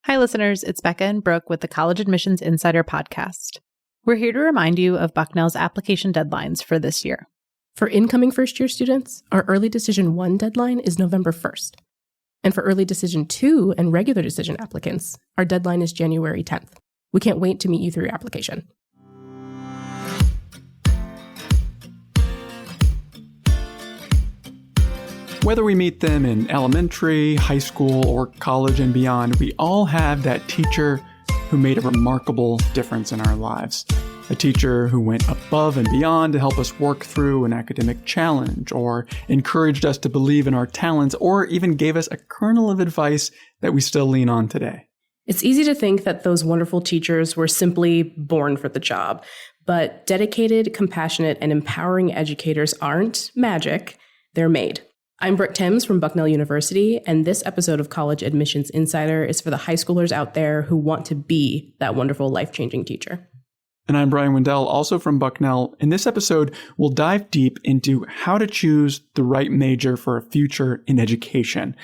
Hi, listeners. It's Becca and Brooke with the College Admissions Insider podcast. We're here to remind you of Bucknell's application deadlines for this year. For incoming first-year students, our Early Decision 1 deadline is November 1st. And for Early Decision 2 and Regular Decision applicants, our deadline is January 10th. We can't wait to meet you through your application. Whether we meet them in elementary, high school, or college and beyond, we all have that teacher who made a remarkable difference in our lives. A teacher who went above and beyond to help us work through an academic challenge, or encouraged us to believe in our talents, or even gave us a kernel of advice that we still lean on today. It's easy to think that those wonderful teachers were simply born for the job, but dedicated, compassionate, and empowering educators aren't magic, they're made. I'm Brooke Timms from Bucknell University, and this episode of College Admissions Insider is for the high schoolers out there who want to be that wonderful, life-changing teacher. And I'm Brian Wendell, also from Bucknell. In this episode, we'll dive deep into how to choose the right major for a future in education.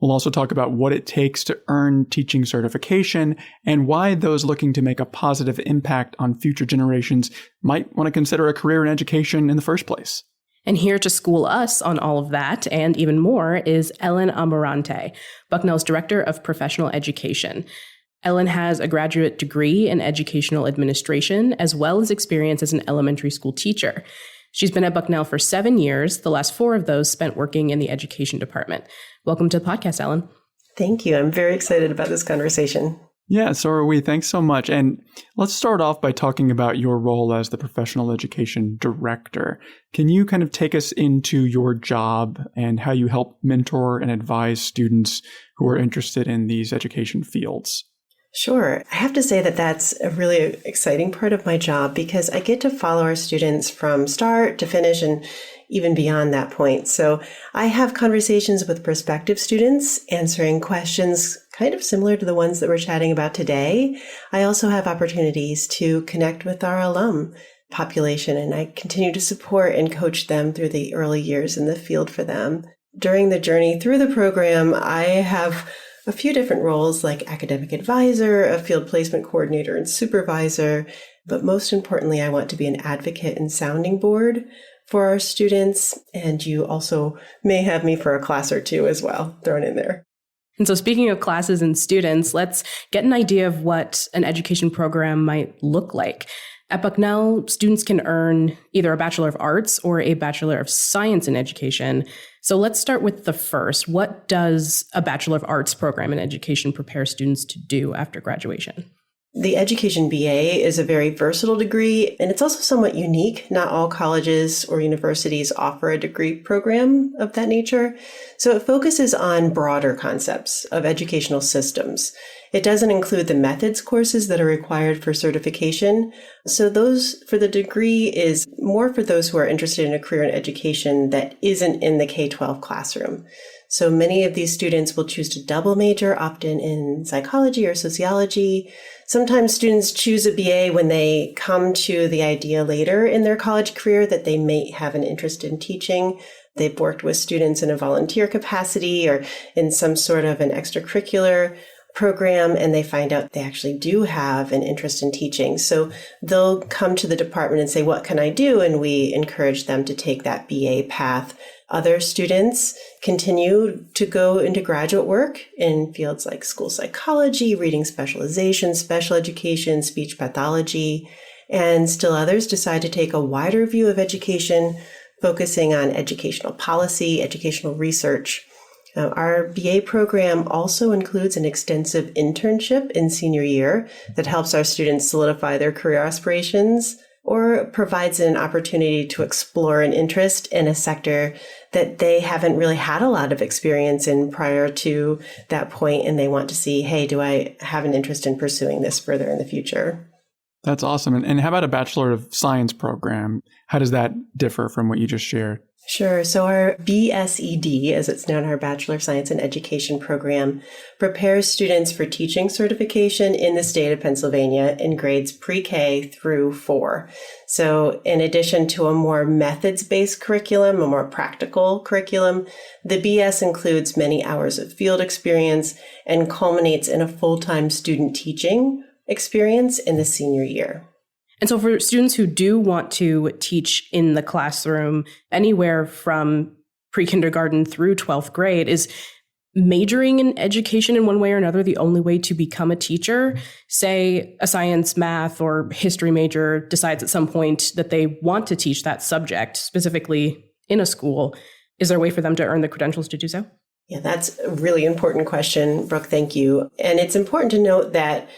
We'll also talk about what it takes to earn teaching certification and why those looking to make a positive impact on future generations might want to consider a career in education in the first place. And here to school us on all of that and even more is Ellen Amarante, Bucknell's Director of Professional Education. Ellen has a graduate degree in educational administration, as well as experience as an elementary school teacher. She's been at Bucknell for 7 years, the last 4 of those spent working in the education department. Welcome to the podcast, Ellen. Thank you. I'm very excited about this conversation. Yeah, so are we. Thanks so much. And let's start off by talking about your role as the professional education director. Can you kind of take us into your job and how you help mentor and advise students who are interested in these education fields? Sure. I have to say that that's a really exciting part of my job because I get to follow our students from start to finish and even beyond that point. So I have conversations with prospective students, answering questions kind of similar to the ones that we're chatting about today. I also have opportunities to connect with our alum population, and I continue to support and coach them through the early years in the field for them. During the journey through the program, I have a few different roles like academic advisor, a field placement coordinator, and supervisor. But most importantly, I want to be an advocate and sounding board for our students. And you also may have me for a class or two as well thrown in there. And so speaking of classes and students, let's get an idea of what an education program might look like. At Bucknell, students can earn either a Bachelor of Arts or a Bachelor of Science in Education. So let's start with the first. What does a Bachelor of Arts program in education prepare students to do after graduation? The Education BA is a very versatile degree, and it's also somewhat unique. Not all colleges or universities offer a degree program of that nature. So it focuses on broader concepts of educational systems. It doesn't include the methods courses that are required for certification. So those for the degree is more for those who are interested in a career in education that isn't in the K-12 classroom. So many of these students will choose to double major, opt in psychology or sociology. Sometimes students choose a BA when they come to the idea later in their college career that they may have an interest in teaching. They've worked with students in a volunteer capacity or in some sort of an extracurricular program, and they find out they actually do have an interest in teaching. So they'll come to the department and say, what can I do? And we encourage them to take that BA path. Other students continue to go into graduate work in fields like school psychology, reading specialization, special education, speech pathology, and still others decide to take a wider view of education, focusing on educational policy, educational research. Now, our BA program also includes an extensive internship in senior year that helps our students solidify their career aspirations or provides an opportunity to explore an interest in a sector that they haven't really had a lot of experience in prior to that point, and they want to see, hey, do I have an interest in pursuing this further in the future? That's awesome. And how about a Bachelor of Science program? How does that differ from what you just shared? Sure. So our BSED, as it's known, our Bachelor of Science in Education program, prepares students for teaching certification in the state of Pennsylvania in grades pre-K through 4. So in addition to a more methods-based curriculum, a more practical curriculum, the BS includes many hours of field experience and culminates in a full-time student teaching experience in the senior year. And so for students who do want to teach in the classroom anywhere from pre-kindergarten through 12th grade, is majoring in education in one way or another the only way to become a teacher? Say a science, math, or history major decides at some point that they want to teach that subject specifically in a school. Is there a way for them to earn the credentials to do so? Yeah, that's a really important question, Brooke. Thank you. And it's important to note that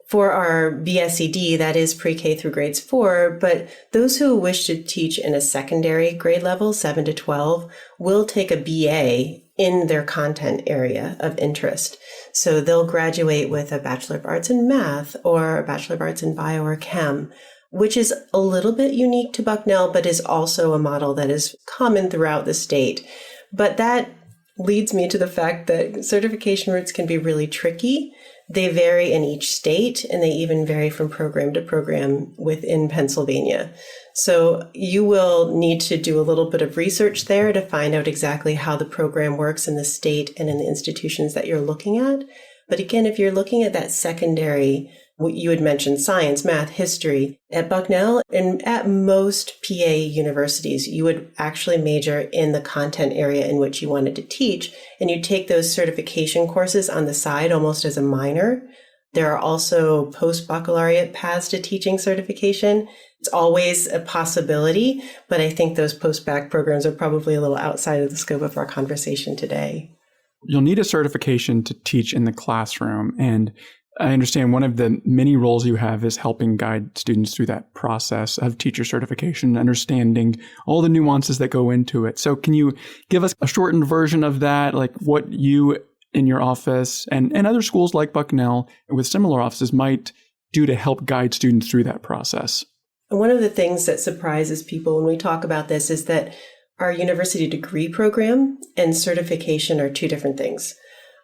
for our BSED, that is pre-K through grades 4, but those who wish to teach in a secondary grade level, 7 to 12, will take a BA in their content area of interest. So they'll graduate with a Bachelor of Arts in Math or a Bachelor of Arts in Bio or Chem, which is a little bit unique to Bucknell, but is also a model that is common throughout the state. But that leads me to the fact that certification routes can be really tricky. They vary in each state, and they even vary from program to program within Pennsylvania. So you will need to do a little bit of research there to find out exactly how the program works in the state and in the institutions that you're looking at. But again, if you're looking at that secondary, what you had mentioned, science, math, history, at Bucknell and at most PA universities, you would actually major in the content area in which you wanted to teach, and you take those certification courses on the side almost as a minor. There are also post-baccalaureate paths to teaching certification. It's always a possibility, but I think those post-bac programs are probably a little outside of the scope of our conversation today. You'll need a certification to teach in the classroom, and I understand one of the many roles you have is helping guide students through that process of teacher certification, understanding all the nuances that go into it. So can you give us a shortened version of that, like what you in your office and other schools like Bucknell with similar offices might do to help guide students through that process? One of the things that surprises people when we talk about this is that our university degree program and certification are two different things.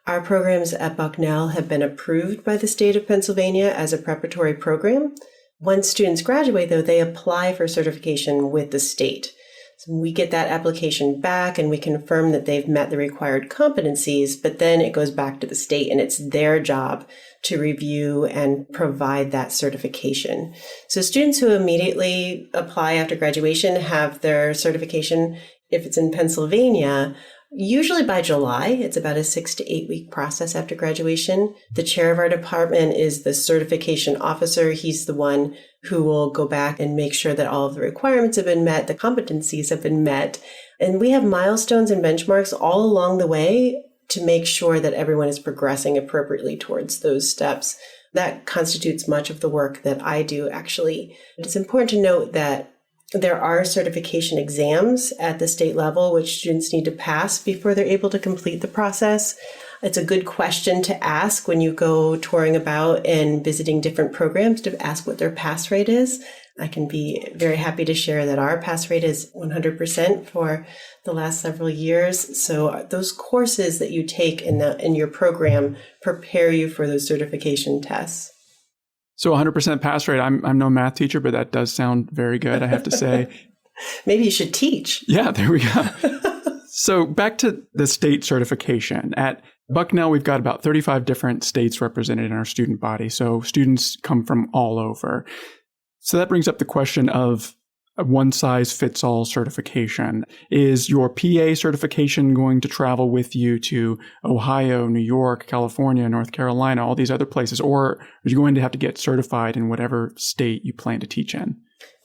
Our programs at Bucknell have been approved by the state of Pennsylvania as a preparatory program. Once students graduate, though, they apply for certification with the state. So we get that application back and we confirm that they've met the required competencies, but then it goes back to the state and it's their job to review and provide that certification. So students who immediately apply after graduation have their certification, if it's in Pennsylvania, usually by July. It's about a 6 to 8 week process after graduation. The chair of our department is the certification officer. He's the one who will go back and make sure that all of the requirements have been met, the competencies have been met. And we have milestones and benchmarks all along the way to make sure that everyone is progressing appropriately towards those steps. That constitutes much of the work that I do, actually. It's important to note that there are certification exams at the state level, which students need to pass before they're able to complete the process. It's a good question to ask when you go touring about and visiting different programs, to ask what their pass rate is. I can be very happy to share that our pass rate is 100% for the last several years. So those courses that you take in your program prepare you for those certification tests. So 100% pass rate. I'm no math teacher, but that does sound very good, I have to say. Maybe you should teach. Yeah, there we go. So back to the state certification. At Bucknell, we've got about 35 different states represented in our student body. So students come from all over. So that brings up the question of a one-size-fits-all certification. Is your PA certification going to travel with you to Ohio, New York, California, North Carolina, all these other places? Or are you going to have to get certified in whatever state you plan to teach in?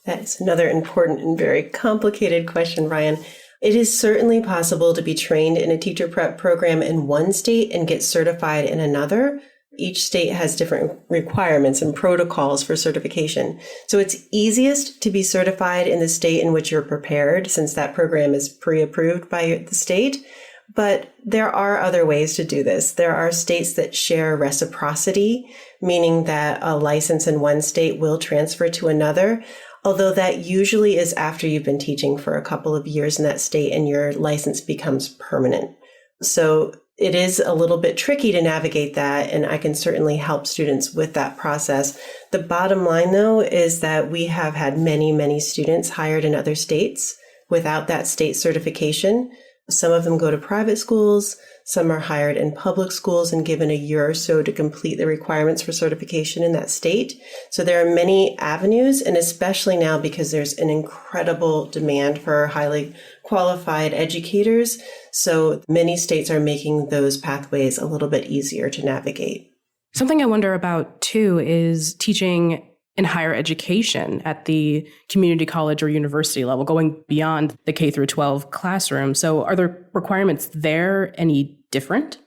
That's another important and very complicated question, Ryan. It is certainly possible to be trained in a teacher prep program in one state and get certified in another. Each state has different requirements and protocols for certification. So it's easiest to be certified in the state in which you're prepared, since that program is pre-approved by the state. But there are other ways to do this. There are states that share reciprocity, meaning that a license in one state will transfer to another, although that usually is after you've been teaching for a couple of years in that state and your license becomes permanent. So it is a little bit tricky to navigate that, and I can certainly help students with that process. The bottom line, though, is that we have had many, many students hired in other states without that state certification. Some of them go to private schools, some are hired in public schools and given a year or so to complete the requirements for certification in that state. So there are many avenues, and especially now because there's an incredible demand for highly qualified educators. So many states are making those pathways a little bit easier to navigate. Something I wonder about too is teaching in higher education at the community college or university level, going beyond the K through 12 classroom. So are the requirements there any different?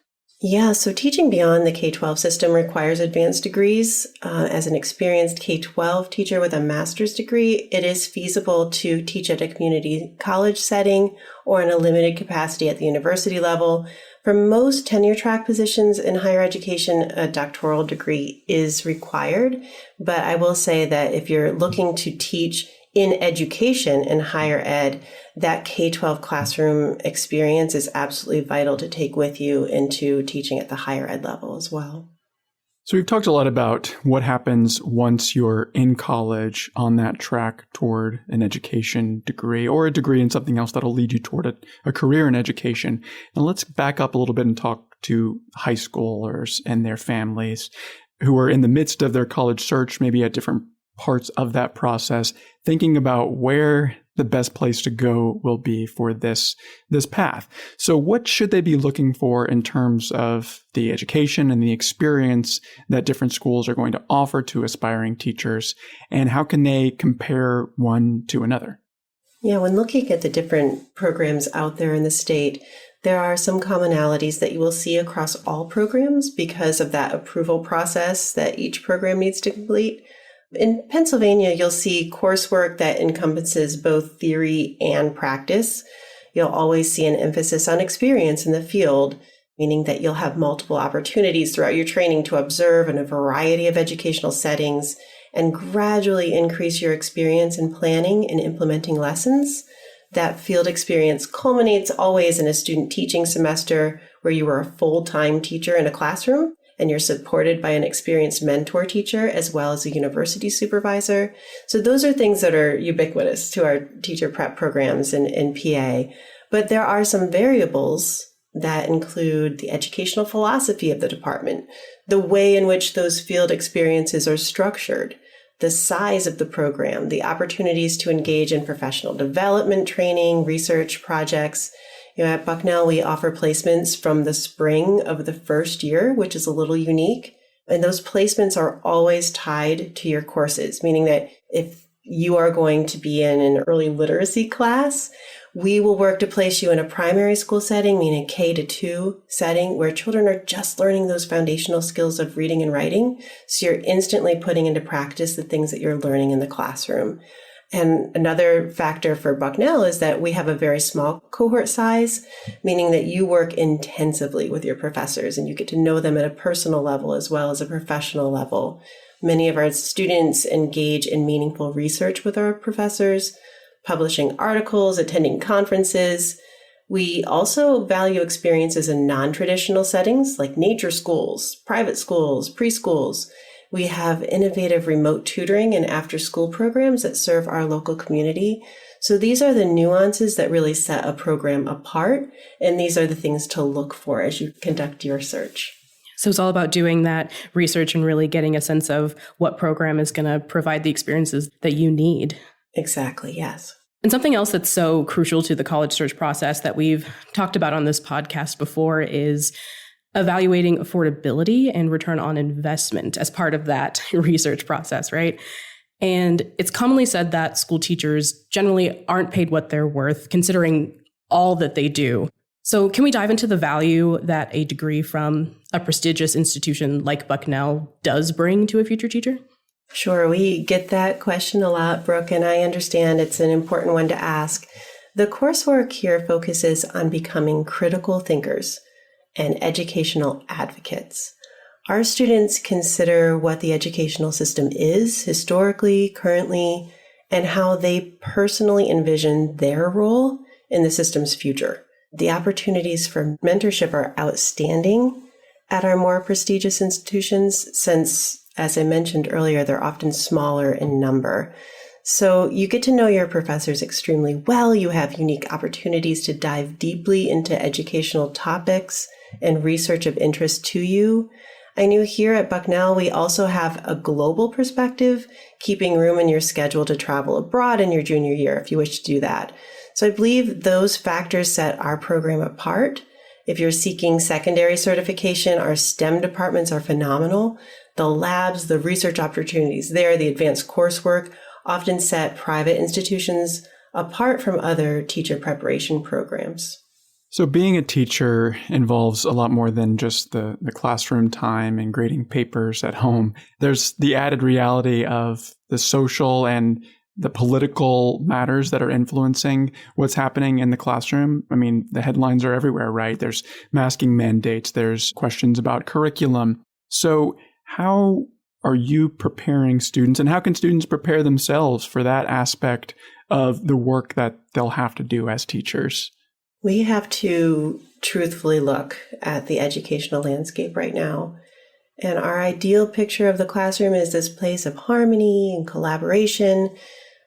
Yeah, so teaching beyond the K-12 system requires advanced degrees. As an experienced K-12 teacher with a master's degree, it is feasible to teach at a community college setting or in a limited capacity at the university level. For most tenure track positions in higher education, a doctoral degree is required. But I will say that if you're looking to teach in education in higher ed, that K-12 classroom experience is absolutely vital to take with you into teaching at the higher ed level as well. So we've talked a lot about what happens once you're in college on that track toward an education degree or a degree in something else that'll lead you toward a career in education. And let's back up a little bit and talk to high schoolers and their families who are in the midst of their college search, maybe at different parts of that process, thinking about where the best place to go will be for this path. So what should they be looking for in terms of the education and the experience that different schools are going to offer to aspiring teachers? And how can they compare one to another? Yeah, when looking at the different programs out there in the state, there are some commonalities that you will see across all programs because of that approval process that each program needs to complete. In Pennsylvania, you'll see coursework that encompasses both theory and practice. You'll always see an emphasis on experience in the field, meaning that you'll have multiple opportunities throughout your training to observe in a variety of educational settings and gradually increase your experience in planning and implementing lessons. That field experience culminates always in a student teaching semester where you are a full-time teacher in a classroom, and you're supported by an experienced mentor teacher as well as a university supervisor. So those are things that are ubiquitous to our teacher prep programs in PA. But there are some variables that include the educational philosophy of the department, the way in which those field experiences are structured, the size of the program, the opportunities to engage in professional development training, research projects. At Bucknell, we offer placements from the spring of the first year, which is a little unique. And those placements are always tied to your courses, meaning that if you are going to be in an early literacy class, we will work to place you in a primary school setting, meaning a K-2 setting, where children are just learning those foundational skills of reading and writing. So you're instantly putting into practice the things that you're learning in the classroom. And another factor for Bucknell is that we have a very small cohort size, meaning that you work intensively with your professors and you get to know them at a personal level as well as a professional level. Many of our students engage in meaningful research with our professors, publishing articles, attending conferences. We also value experiences in non-traditional settings like nature schools, private schools, preschools. We have innovative remote tutoring and after-school programs that serve our local community. So these are the nuances that really set a program apart, and these are the things to look for as you conduct your search. So it's all about doing that research and really getting a sense of what program is going to provide the experiences that you need. Exactly, yes. And something else that's so crucial to the college search process that we've talked about on this podcast before is evaluating affordability and return on investment as part of that research process, right? And it's commonly said that school teachers generally aren't paid what they're worth, considering all that they do. So can we dive into the value that a degree from a prestigious institution like Bucknell does bring to a future teacher? Sure. We get that question a lot, Brooke, and I understand it's an important one to ask. The coursework here focuses on becoming critical thinkers and educational advocates. Our students consider what the educational system is historically, currently, and how they personally envision their role in the system's future. The opportunities for mentorship are outstanding at our more prestigious institutions since, as I mentioned earlier, they're often smaller in number. So you get to know your professors extremely well. You have unique opportunities to dive deeply into educational topics and research of interest to you. I knew here at Bucknell, we also have a global perspective, keeping room in your schedule to travel abroad in your junior year if you wish to do that. So I believe those factors set our program apart. If you're seeking secondary certification, our STEM departments are phenomenal. The labs, the research opportunities there, the advanced coursework often set private institutions apart from other teacher preparation programs. So being a teacher involves a lot more than just the classroom time and grading papers at home. There's the added reality of the social and the political matters that are influencing what's happening in the classroom. I mean, the headlines are everywhere, right? There's masking mandates. There's questions about curriculum. So how are you preparing students, and how can students prepare themselves for that aspect of the work that they'll have to do as teachers? We have to truthfully look at the educational landscape right now. And our ideal picture of the classroom is this place of harmony and collaboration.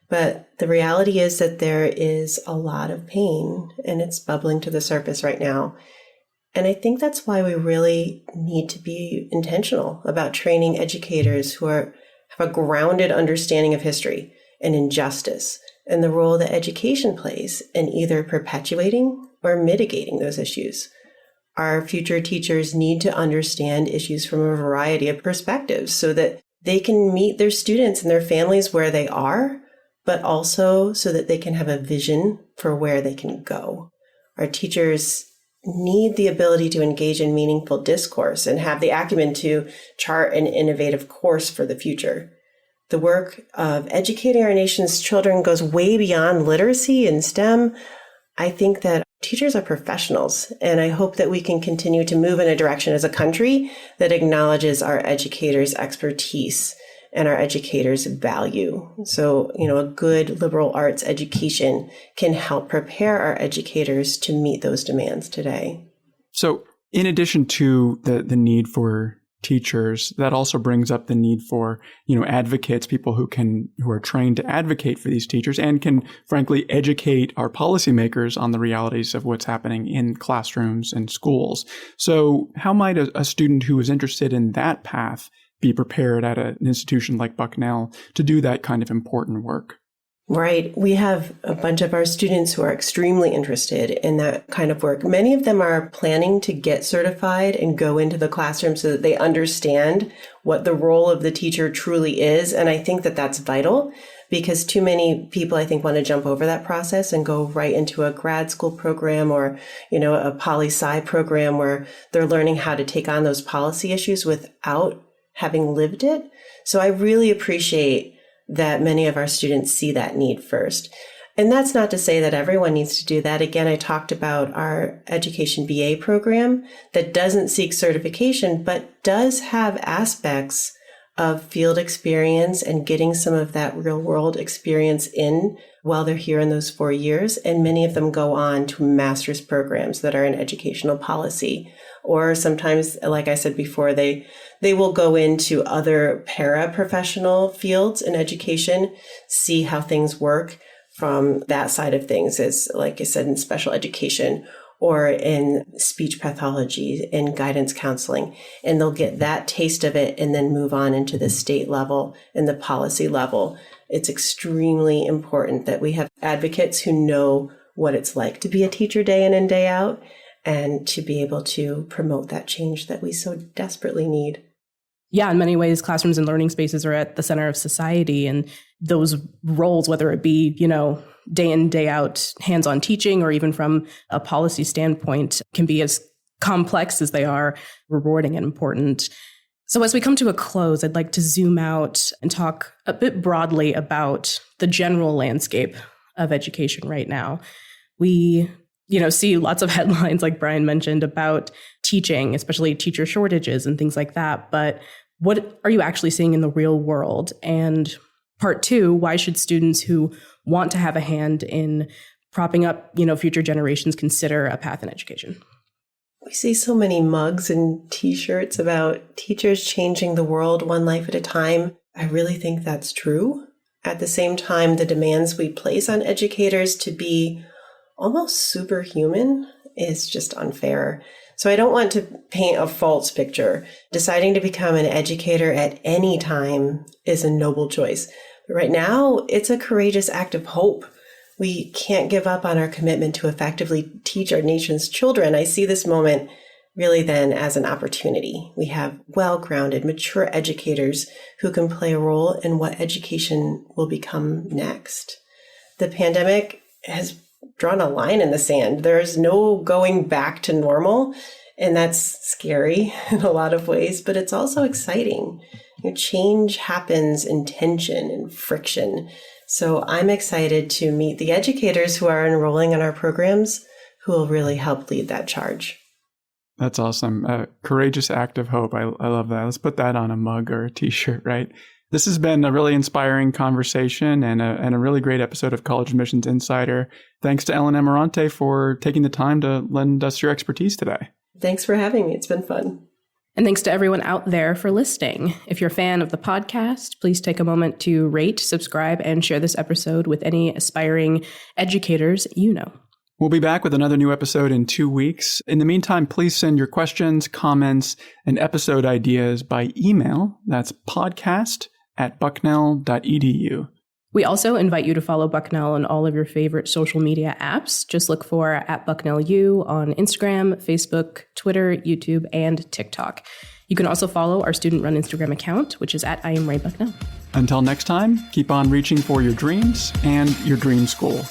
But the reality is that there is a lot of pain, and it's bubbling to the surface right now. And I think that's why we really need to be intentional about training educators who have a grounded understanding of history and injustice, and the role that education plays in either perpetuating or mitigating those issues. Our future teachers need to understand issues from a variety of perspectives so that they can meet their students and their families where they are, but also so that they can have a vision for where they can go. Our teachers need the ability to engage in meaningful discourse and have the acumen to chart an innovative course for the future. The work of educating our nation's children goes way beyond literacy and STEM. I think that teachers are professionals, and I hope that we can continue to move in a direction as a country that acknowledges our educators' expertise and our educators' value. So, a good liberal arts education can help prepare our educators to meet those demands today. So, in addition to the need for teachers, that also brings up the need for, advocates, people who are trained to advocate for these teachers and can frankly educate our policymakers on the realities of what's happening in classrooms and schools. So how might a student who is interested in that path be prepared at an institution like Bucknell to do that kind of important work? Right. We have a bunch of our students who are extremely interested in that kind of work. Many of them are planning to get certified and go into the classroom so that they understand what the role of the teacher truly is. And I think that that's vital because too many people, I think, want to jump over that process and go right into a grad school program or, a poli-sci program where they're learning how to take on those policy issues without having lived it. So I really appreciate that many of our students see that need first. And that's not to say that everyone needs to do that. Again, I talked about our Education BA program that doesn't seek certification, but does have aspects of field experience and getting some of that real world experience in while they're here in those 4 years. And many of them go on to master's programs that are in educational policy. Or sometimes, like I said before, they will go into other para-professional fields in education, see how things work from that side of things, as like I said, in special education or in speech pathology and guidance counseling. And they'll get that taste of it and then move on into the state level and the policy level. It's extremely important that we have advocates who know what it's like to be a teacher day in and day out, and to be able to promote that change that we so desperately need. Yeah, in many ways, classrooms and learning spaces are at the center of society. And those roles, whether it be, day in, day out, hands-on teaching, or even from a policy standpoint, can be as complex as they are rewarding and important. So as we come to a close, I'd like to zoom out and talk a bit broadly about the general landscape of education right now. We, see lots of headlines, like Brian mentioned, about teaching, especially teacher shortages and things like that. But what are you actually seeing in the real world? And part 2, why should students who want to have a hand in propping up, future generations consider a path in education? We see so many mugs and t-shirts about teachers changing the world one life at a time. I really think that's true. At the same time, the demands we place on educators to be almost superhuman is just unfair. So I don't want to paint a false picture. Deciding to become an educator at any time is a noble choice. But right now, it's a courageous act of hope. We can't give up on our commitment to effectively teach our nation's children. I see this moment really then as an opportunity. We have well-grounded, mature educators who can play a role in what education will become next. The pandemic has drawn a line in the sand. There's no going back to normal, and that's scary in a lot of ways, but it's also exciting. Change happens in tension and friction. So I'm excited to meet the educators who are enrolling in our programs who will really help lead that charge. That's awesome. A courageous act of hope. I love that. Let's put that on a mug or a t-shirt, right? This has been a really inspiring conversation and a really great episode of College Admissions Insider. Thanks to Ellen Amarante for taking the time to lend us your expertise today. Thanks for having me. It's been fun. And thanks to everyone out there for listening. If you're a fan of the podcast, please take a moment to rate, subscribe, and share this episode with any aspiring educators you know. We'll be back with another new episode in 2 weeks. In the meantime, please send your questions, comments, and episode ideas by email. That's podcast@bucknell.edu. We also invite you to follow Bucknell on all of your favorite social media apps. Just look for @BucknellU on Instagram, Facebook, Twitter, YouTube, and TikTok. You can also follow our student-run Instagram account, which is @IamRayBucknell. Until next time, keep on reaching for your dreams and your dream school.